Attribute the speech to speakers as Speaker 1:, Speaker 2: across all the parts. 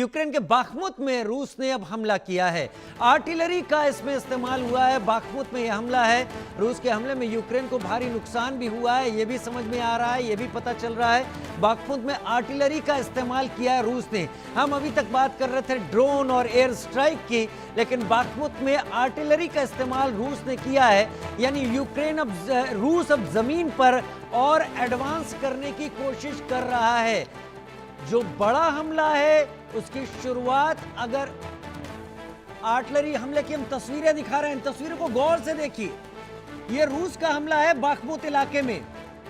Speaker 1: Ukraine के Bakhmut में रूस ने अब हमला किया है। आर्टिलरी का इसमें इस्तेमाल हुआ है। बाखमुत में यह हमला है। रूस के हमले में यूक्रेन को भारी नुकसान भी हुआ है, यह भी समझ में आ रहा है, यह भी पता चल रहा है। बाखमुत में आर्टिलरी का इस्तेमाल किया है रूस ने। हम अभी तक बात कर रहे थे ड्रोन और एयर स्ट्राइक की, लेकिन बाखमुत में आर्टिलरी का इस्तेमाल रूस ने किया है। यानी रूस अब जमीन पर और एडवांस करने की कोशिश कर रहा है। जो बड़ा हमला है उसकी शुरुआत, अगर आर्टिलरी हमले की हम तस्वीरें दिखा रहे हैं, तस्वीरों को गौर से देखिए। यह रूस का हमला है बाखमुत इलाके में।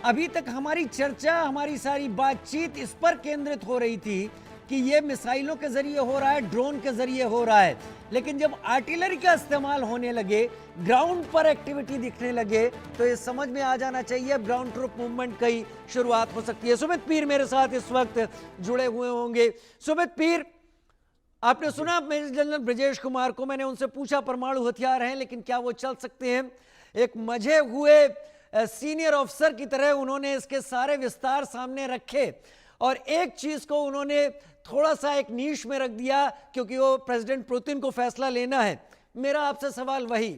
Speaker 1: अभी तक हमारी चर्चा, हमारी सारी बातचीत इस पर केंद्रित हो रही थी कि यह मिसाइलों के जरिए हो रहा है, ड्रोन के जरिए हो रहा है, लेकिन जब आर्टिलरी का इस्तेमाल होने लगे, ग्राउंड पर एक्टिविटी दिखने लगे, तो ये समझ में आ जाना चाहिए अब ग्राउंड ट्रूप मूवमेंट की शुरुआत हो सकती है। सुमित पीर मेरे साथ इस वक्त जुड़े हुए होंगे। सुमित पीर, आपने सुना मेजर जनरल ब्रजेश कुमार को, मैंने उनसे पूछा परमाणु हथियार हैं लेकिन क्या वो चल सकते हैं? एक मजे हुए सीनियर ऑफिसर की तरह उन्होंने इसके सारे विस्तार सामने रखे और एक चीज को उन्होंने थोड़ा सा एक नीश में रख दिया, क्योंकि वो प्रेसिडेंट पुतिन को फैसला लेना है। मेरा आपसे सवाल वही,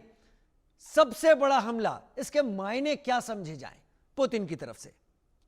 Speaker 1: सबसे बड़ा हमला, इसके मायने क्या समझे जाए पुतिन की तरफ से?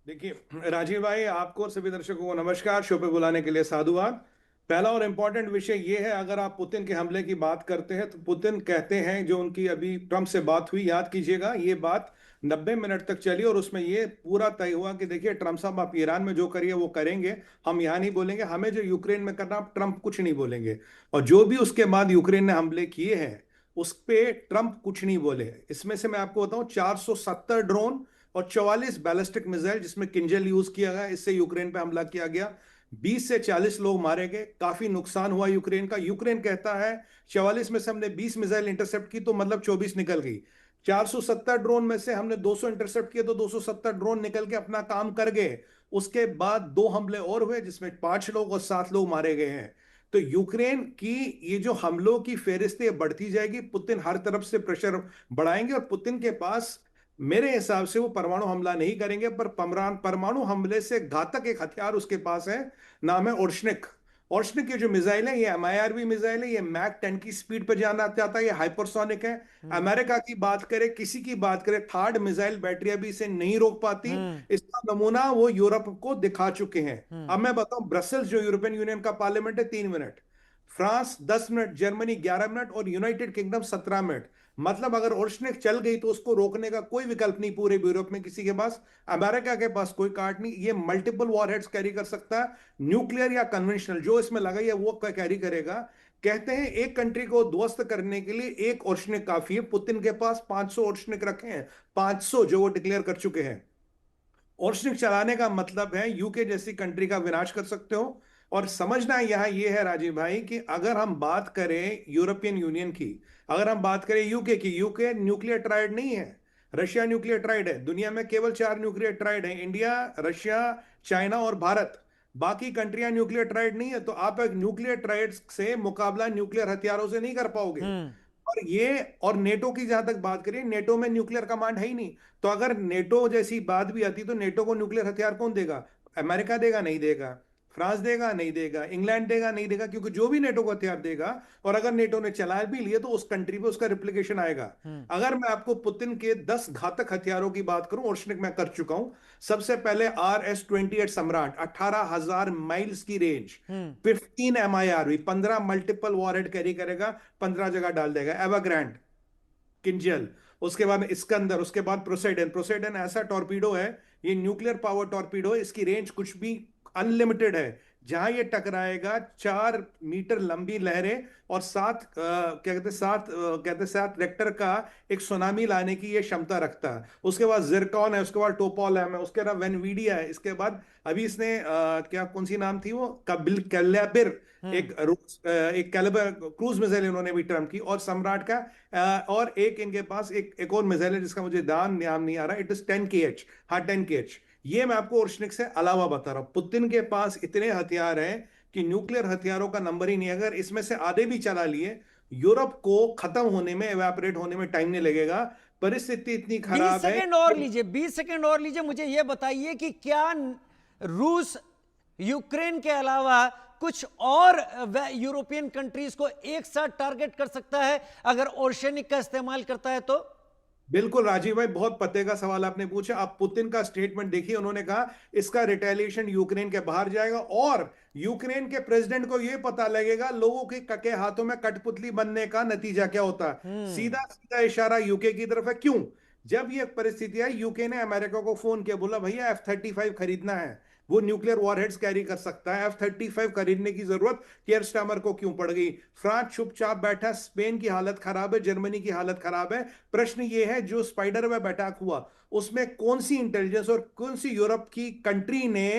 Speaker 2: देखिए राजीव भाई, आपको और सभी दर्शकों को नमस्कार, शो पे बुलाने के लिए साधुवाद। पहला और इंपॉर्टेंट विषय यह है, अगर आप पुतिन के हमले की बात करते हैं तो पुतिन कहते हैं, जो उनकी अभी ट्रंप से बात हुई, याद कीजिएगा, ये बात 90 मिनट तक चली और उसमें ये पूरा तय हुआ कि देखिए ट्रंप साहब, आप ईरान में जो करिए वो करेंगे, हम यहाँ नहीं बोलेंगे, हमें जो यूक्रेन में करना ट्रंप कुछ नहीं बोलेंगे। और जो भी उसके बाद यूक्रेन ने हमले किए हैं उस पे ट्रंप कुछ नहीं बोले। इसमें से मैं आपको बताऊं, 470 ड्रोन और 44 बैलिस्टिक मिसाइल जिसमें किंजल यूज किया गया, इससे यूक्रेन पे हमला किया गया। 20 से 40 लोग मारे गए, काफी नुकसान हुआ यूक्रेन का। यूक्रेन कहता है 44 में से हमने 20 मिसाइल इंटरसेप्ट की, तो मतलब 24 निकल गई। 470 ड्रोन में से हमने 200 इंटरसेप्ट किए, तो 270 ड्रोन निकल के अपना काम कर गए। उसके बाद 2 हमले और हुए जिसमें 5 लोग और 7 लोग मारे गए हैं। तो यूक्रेन की ये जो हमलों की फेहरिस्त बढ़ती जाएगी। पुतिन हर तरफ से प्रेशर बढ़ाएंगे और पुतिन के पास, मेरे हिसाब से, वो परमाणु हमला नहीं करेंगे, पर परमाणु हमले से घातक एक हथियार उसके पास है, नाम है ओर्शनिक। ओर्शनिक की जो मिसाइल है, ये MIRV मिसाइल है, ये मैक 10 की स्पीड पर जाना चाहता है, ये हाइपरसोनिक है। अमेरिका की बात करें, किसी की बात करें, थर्ड मिसाइल बैटरी अभी इसे नहीं रोक पाती। इसका नमूना वो यूरोप को दिखा चुके हैं। अब मैं बताऊं, ब्रसेल्स जो यूरोपियन यूनियन का पार्लियामेंट है, 3 minute, France 10 minute, Germany 11 minute और यूनाइटेड किंगडम 17 मिनट। मतलब अगर ओर्शनिक चल गई तो उसको रोकने का कोई विकल्प नहीं पूरे यूरोप में किसी के पास। अमेरिका के पास कोई कार्ड नहीं। ये मल्टीपल वॉरहेड्स कैरी कर सकता है, न्यूक्लियर या कन्वेंशनल, जो इसमें लगा है वो कैरी करेगा। कहते हैं एक कंट्री को ध्वस्त करने के लिए एक ओर्शनिक काफी है। पुतिन के पास 500 ओर्शनिक रखे हैं, 500 जो वो डिक्लेयर कर चुके हैं। ओर्शनिक चलाने का मतलब है यूके जैसी कंट्री का विनाश कर सकते हो। और समझना यहां यह है राजीव भाई कि अगर हम बात करें यूरोपियन यूनियन की, अगर हम बात करें यूके की, यूके न्यूक्लियर ट्राइड नहीं है, रशिया न्यूक्लियर ट्राइड है। दुनिया में केवल 4 न्यूक्लियर ट्राइड है, इंडिया, रशिया, चाइना और भारत। बाकी कंट्रियां न्यूक्लियर ट्राइड नहीं है। तो आप एक न्यूक्लियर ट्राइड से मुकाबला न्यूक्लियर हथियारों से नहीं कर पाओगे। और नेटो की जहां तक बात करें, नेटो में न्यूक्लियर कमांड है ही नहीं। तो अगर नेटो जैसी बात भी आती तो नेटो को न्यूक्लियर हथियार कौन देगा? अमेरिका देगा? नहीं देगा। फ्रांस देगा? नहीं देगा। इंग्लैंड देगा? नहीं देगा। क्योंकि जो भी नेटो को हथियार देगा, और अगर नेटो ने चला भी लिए, तो उस कंट्री पे उसका रिप्लिकेशन आएगा। अगर मैं आपको पुतिन के 10 घातक हथियारों की बात करूं, ओर्शनिक मैं कर चुका हूं। सबसे पहले RS-28 सम्राट, 18,000 माइल्स की range, 15 MIRV, 15 multiple warhead carry करेगा, 15 जगह डाल देगा। एवरग्रैंड, किंजल, उसके बाद इस्कंदर, उसके बाद प्रोसेडन। प्रोसेडन ऐसा टॉर्पीडो है, ये न्यूक्लियर पावर टॉर्पीडो है, इसकी रेंज कुछ भी अनलिमिटेड है। जहां ये टकराएगा 4 मीटर लंबी लहरें और 7 रेक्टर का एक सुनामी लाने की ये क्षमता रखता है। उसके बाद जिरकॉन है, उसके बाद टोपोलैम है, उसके बाद वेनवीडिया है। इसके बाद अभी इसने क्या, कौन सी नाम थी वो, कैलेबिर, एक कैलिबर क्रूज मिसाइल इन्होंने भी टर्म की, और सम्राट का और एक इनके पास एक और मिसाइल है जिसका मुझे नाम नहीं आ रहा। इट इज 10 kh, हाँ 10 kh। ये मैं आपको ओर्शनिक से अलावा बता रहा हूं। पुतिन के पास इतने हथियार हैं कि न्यूक्लियर हथियारों का नंबर ही नहीं। अगर इसमें से आधे भी चला लिए, यूरोप को खत्म होने में, एवापोरेट होने में टाइम नहीं लगेगा। परिस्थिति इतनी खराब
Speaker 1: 20
Speaker 2: है।
Speaker 1: सेकंड और लीजिए, 20 सेकंड और लीजिए। मुझे यह बताइए कि क्या रूस यूक्रेन के अलावा कुछ और यूरोपियन कंट्रीज को एक साथ टारगेट कर सकता है अगर ओर्शेनिक का इस्तेमाल करता है तो?
Speaker 2: बिल्कुल राजीव भाई, बहुत पते का सवाल आपने पूछा। आप पुतिन का स्टेटमेंट देखिए, उन्होंने कहा इसका रिटेलिएशन यूक्रेन के बाहर जाएगा और यूक्रेन के प्रेसिडेंट को यह पता लगेगा लोगों के हाथों में कठपुतली बनने का नतीजा क्या होता है। सीधा सीधा इशारा यूके की तरफ है। क्यों? जब ये परिस्थिति आई, यूके ने अमेरिका को फोन किया, बोला भैया F-35 खरीदना है, वो न्यूक्लियर वॉरहेड्स कैरी कर सकता है, F-35 खरीदने की जरूरत कियर स्टामर को क्यों पड़ गई? फ्रांस चुपचाप बैठा, स्पेन की हालत खराब है, जर्मनी की हालत खराब है। प्रश्न ये है, जो स्पाइडर वेब अटैक हुआ उसमें कौन सी इंटेलिजेंस और कौन सी यूरोप की कंट्री ने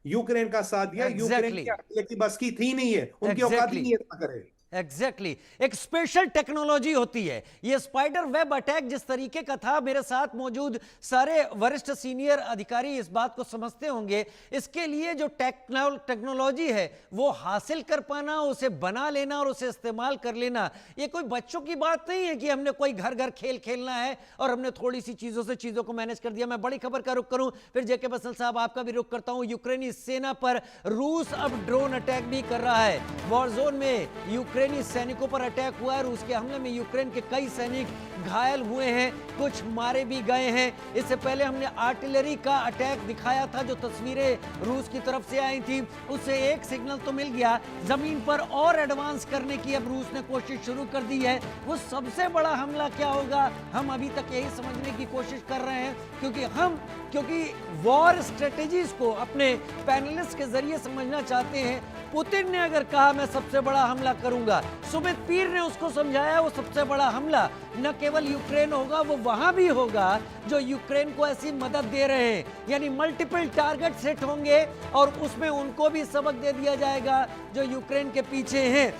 Speaker 2: यूक्रेन का साथ दिया? यूक्रेन की अकेले की बस की थी नहीं है, उनकी औकात ही नहीं है इतना करे।
Speaker 1: एग्जैक्टली एक स्पेशल टेक्नोलॉजी होती है ये स्पाइडर वेब अटैक जिस तरीके का था। मेरे साथ मौजूद सारे वरिष्ठ सीनियर अधिकारी इस बात को समझते होंगे। इसके लिए जो टेक्नोलॉजी है वो हासिल कर पाना, उसे बना लेना और उसे इस्तेमाल कर लेना, ये कोई बच्चों की बात नहीं है कि हमने कोई घर घर खेल खेलना है और हमने थोड़ी सी चीजों से चीजों को मैनेज कर दिया। मैं बड़ी खबर का रुख करूं, फिर जेके बसंल साहब आपका भी रुख करता हूं। यूक्रेनी सेना पर रूस अब ड्रोन अटैक भी कर रहा है। वॉर जोन में यूक्रेनी सैनिकों पर अटैक हुआ है। रूस के हमले में यूक्रेन के कई सैनिक घायल हुए हैं, कुछ मारे भी गए हैं। इससे पहले हमने आर्टिलरी का अटैक दिखाया था, जो तस्वीरें रूस की तरफ से आई थी, उससे एक सिग्नल तो मिल गया। जमीन पर और एडवांस करने की अब रूस ने कोशिश शुरू कर दी है। वो सबसे बड़ा हमला क्या होगा, हम अभी तक यही समझने की कोशिश कर रहे हैं, क्योंकि वॉर स्ट्रेटेजीज को अपने पैनलिस्ट के जरिए समझना चाहते हैं। पुतिन ने अगर कहा मैं सबसे बड़ा हमला करूंगा, सुमित पीर ने उसको समझाया वो सबसे बड़ा हमला न केवल यूक्रेन होगा, वो वहां भी होगा जो यूक्रेन को ऐसी मदद दे रहे हैं। यानी मल्टीपल टारगेट सेट होंगे और उसमें उनको भी सबक दे दिया जाएगा जो यूक्रेन के पीछे हैं।